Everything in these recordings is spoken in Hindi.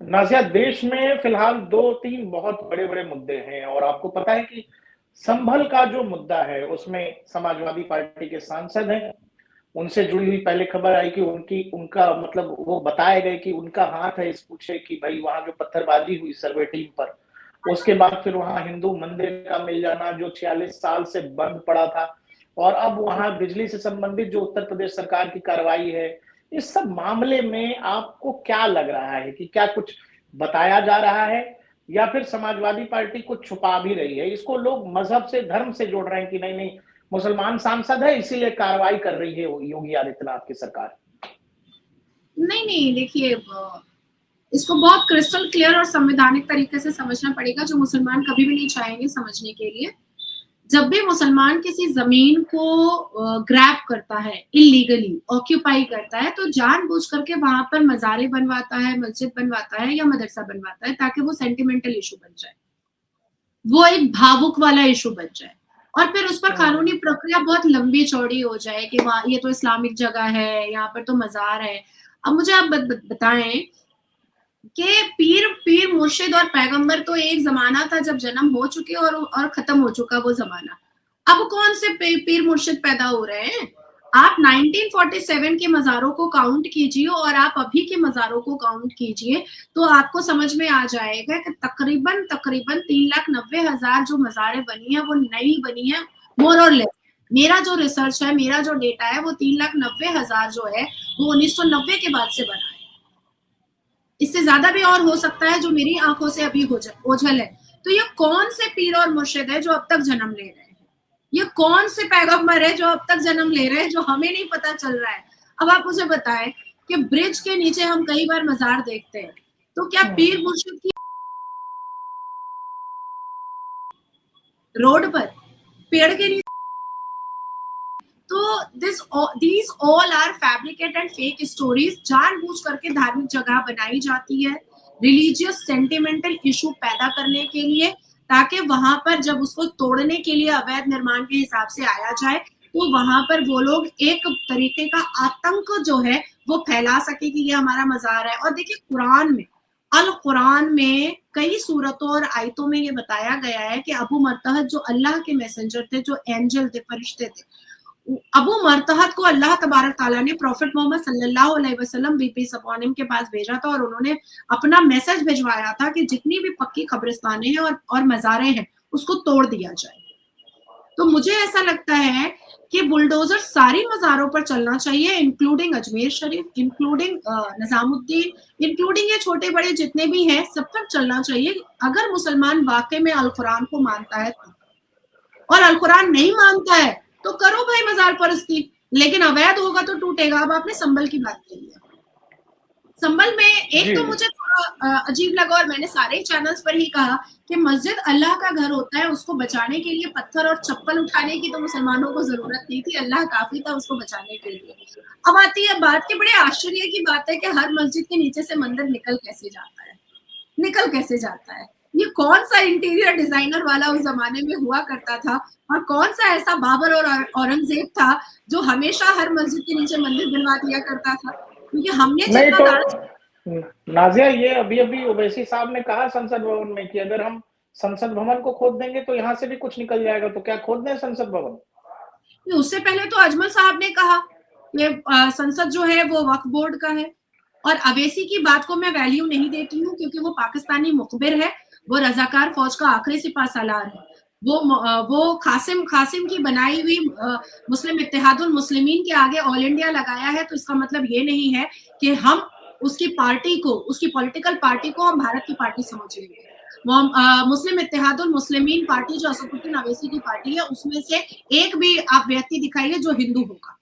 नाज़िया, देश में फिलहाल 2-3 बहुत बड़े-बड़े मुद्दे हैं और आपको पता है कि संभल का जो मुद्दा है, उसमें समाजवादी पार्टी के सांसद हैं। उनसे जुड़ी हुई पहले खबर आई कि उनका मतलब वो बताए गए कि उनका हाथ है इस पूछे कि भई वहाँ जो पत्थरबाज़ी हुई सर्वे टीम पर, उसके बाद फिर वहाँ हिंदू मंदिर का मिल जाना जो 46 साल से बंद पड़ा था और अब वहाँ बिजली से संबंधित जो उत्तर प्रदेश सरकार की कार्रवाई है, इस सब मामले में आपको क्या लग रहा है कि क्या कुछ बताया जा रहा है या फिर समाजवादी पार्टी कुछ छुपा भी रही है? इसको लोग मज़हब से, धर्म से जोड़ रहे हैं कि नहीं, मुसलमान सांसद है इसीलिए कार्रवाई कर रही है योगी आदित्यनाथ की सरकार। नहीं, नहीं, देखिए इसको बहुत क्रिस्टल क्लियर और संवैधानिक तरीके से समझना पड़ेगा, जो मुसलमान कभी भी नहीं चाहेंगे समझने के लिए। जब भी मुसलमान किसी ज़मीन को ग्रैब करता है, इल्लीगली ऑक्यूपाई करता है, तो जानबूझ करके वहाँ पर मज़ारें बनवाता है, मस्जिद बनवाता है या मदरसा बनवाता है, ताकि वो सेंटिमेंटल इश्यू बन जाए। वो एक भावुक वाला इश्यू बन जाए और फिर उस पर कानूनी प्रक्रिया बहुत लंबी-चौड़ी हो जाए कि वहाँ ये तो इस्लामिक जगह है, यहाँ पर तो मज़ार है। अब मुझे आप बताएँ कि पीर मुर्शिद और पैगंबर तो एक ज़माना था जब जन्म हो चुके और खत्म हो चुका वो ज़माना। अब कौन से पीर मुर्शिद पैदा हो रहे हैं? आप 1947 के मज़ारों को काउंट कीजिए और आप अभी के मज़ारों को काउंट कीजिए, तो आपको समझ में आ जाएगा कि तकरीबन 3,90,000 जो मज़ारें बनी हैं, वो नई बनी हैं, मोर और लेस। मेरा जो रिसर्च है, मेरा जो डेटा है, वो 3,90,000 जो है, वो 1990 के बाद से बना है। इससे ज़्यादा भी और हो सकता है, जो मेरी आँखों से अभी ओझल है। तो ये कौन से पीर और मुर्शिद है जो अब तक जन्म ले रहे हैं? ये कौन से पैगंबर है जो अब तक जन्म ले रहे हैं, जो हमें नहीं पता चल रहा है? अब आप मुझे बताएं कि ब्रिज के नीचे हम कई बार मज़ार देखते हैं, तो क्या पीर मुर्शिद की रोड पर, पेड़ के नीचे? तो these all are fabricated fake stories, जानबूझ करके धार्मिक जगह बनाई जाती है रिलीजियस सेंटिमेंटल इशू पैदा करने के लिए, ताकि वहां पर जब उसको तोड़ने के लिए अवैध निर्माण के हिसाब से आया जाए, तो वहां पर वो लोग एक तरीके का आतंक जो है वो फैला सके कि ये हमारा मज़ार है। और देखिए, अल कुरान में कई सूरतों और आयतों में ये बताया गया है कि अबू मरतहत जो अल्लाह के मैसेंजर थे, जो एंजल थे, फरिश्ते थे, अबू मरतहत को अल्लाह तबारक ताला ने प्रॉफिट मोहम्मद सल्लल्लाहु अलैहि वसल्लम बी पीस अपॉन हिम के पास भेजा था और उन्होंने अपना मैसेज भिजवाया था कि जितनी भी पक्की कब्रिस्तानें हैं और मज़ारें हैं, उसको तोड़ दिया जाए। तो मुझे ऐसा लगता है कि बुलडोजर सारी मज़ारों पर चलना चाहिए, including Ajmer Sharif, including Nizamuddin, including ये छोटे-बड़े जितने भी हैं, सब पर चलना चाहिए, अगर मुसलमान वाक़ई में अल कुरान को मानता है तो। और अल कुरान नहीं मानता है, तो करो भाई मज़ार परस्ती, लेकिन अवैध होगा तो टूटेगा। अब आपने संभल की बात कही है। संभल में एक तो मुझे थोड़ा अजीब लगा, और मैंने सारे चैनल्स पर ही कहा कि मस्जिद अल्लाह का घर होता है, उसको बचाने के लिए पत्थर और चप्पल उठाने की तो मुसलमानों को जरूरत नहीं थी, अल्लाह काफी था उसको बचाने के लिए। अब आती है बात कि बड़े आश्चर्य की बात है कि हर मस्जिद के नीचे से मंदिर निकल कैसे जाता है। ये कौन सा इंटीरियर डिजाइनर वाला उस जमाने में हुआ करता था, और कौन सा ऐसा बाबर और औरंगजेब था जो हमेशा हर मस्जिद के नीचे मंदिर बनवा दिया करता था? क्योंकि हमने नहीं जितना तो नाजिया, ये अभी ओवैसी साहब ने कहा संसद भवन में कि अगर हम संसद भवन को खोद देंगे तो यहाँ से भी कुछ निकल जाएगा, तो क्या खोद दें संसद भवन? उससे पहले तो अजमल साहब ने कहा ये संसद जो है वो वक्फ बोर्ड का है। और अवैसी की बात को मैं वैल्यू नहीं देती हूँ, क्योंकि वो पाकिस्तानी मुखबिर है, वो रजाकार फौज का आखिरी सिपा सालार है। वो कासिम की बनाई हुई मुस्लिम इत्तेहादुल मुस्लिमीन के आगे ऑल इंडिया लगाया है, तो इसका मतलब ये नहीं है कि हम उसकी पॉलिटिकल पार्टी को हम भारत की पार्टी समझ लेंगे। मुस्लिम इत्तेहादुल मुस्लिमीन पार्टी जो असदुद्दीन अवैसी की पार्टी है, उसमें से एक भी आप व्यक्ति दिखाइए जो हिंदू होगा,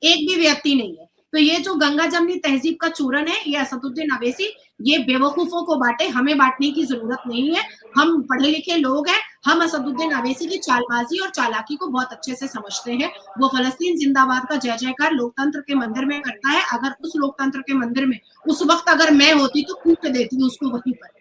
एक भी व्यक्ति नहीं है। तो ये जो गंगा जमनी तहजीब का चूरन है, ये असदुद्दीन अवैसी, ये बेवकूफों को बांटे, हमें बांटने की जरूरत नहीं है। हम पढ़े लिखे लोग हैं, हम असदुद्दीन अवैसी की चालबाजी और चालाकी को बहुत अच्छे से समझते हैं। वो फलस्तीन जिंदाबाद का जय जयकार लोकतंत्र के मंदिर में करता है। अगर उस लोकतंत्र के मंदिर में उस वक्त अगर मैं होती तो कूट देती उसको वहीं पर।